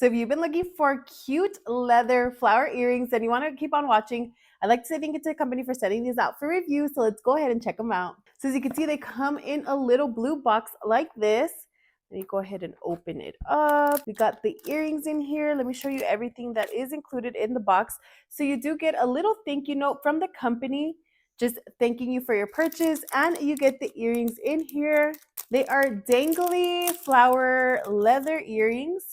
So if you've been looking for cute leather flower earrings and you want to keep on watching, I'd like to say thank you to the company for sending these out for review. So let's go ahead and check them out. So as you can see, they come in a little blue box like this. Let me go ahead and open it up. We got the earrings in here. Let me show you everything that is included in the box. So you do get a little thank you note from the company, just thanking you for your purchase, and you get the earrings in here. They are dangly flower leather earrings.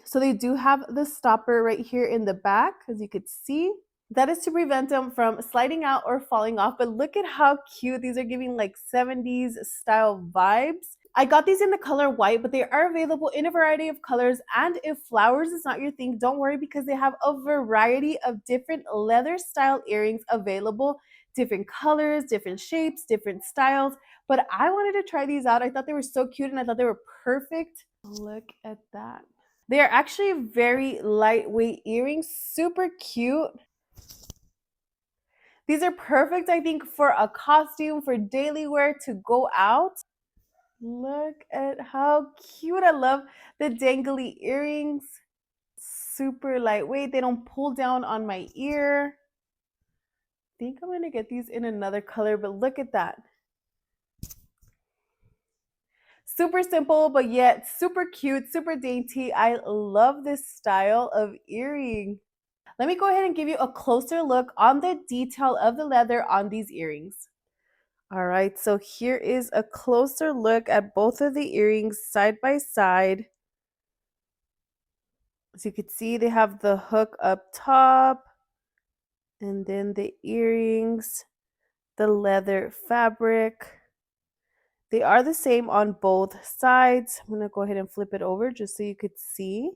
So they do have the stopper right here in the back, as you could see. That is to prevent them from sliding out or falling off. But look at how cute. These are giving like 70s style vibes. I got these in the color white, but they are available in a variety of colors. And if flowers is not your thing, don't worry, because they have a variety of different leather style earrings available. Different colors, different shapes, different styles. But I wanted to try these out. I thought they were so cute and I thought they were perfect. Look at that. They are actually very lightweight earrings, super cute. These are perfect, I think, for a costume, for daily wear to go out. Look at how cute. I love the dangly earrings. Super lightweight. They don't pull down on my ear. I think I'm going to get these in another color, but look at that. Super simple, but yet super cute, super dainty. I love this style of earring. Let me go ahead and give you a closer look on the detail of the leather on these earrings. All right, so here is a closer look at both of the earrings side by side. As you can see, they have the hook up top, and then the earrings, the leather fabric. They are the same on both sides. I'm gonna go ahead and flip it over just so you could see.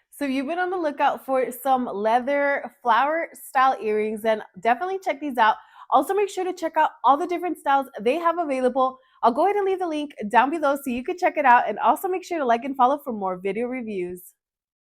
So if you've been on the lookout for some leather flower style earrings, then definitely check these out. Also, make sure to check out all the different styles they have available. I'll go ahead and leave the link down below so you can check it out, and also make sure to like and follow for more video reviews.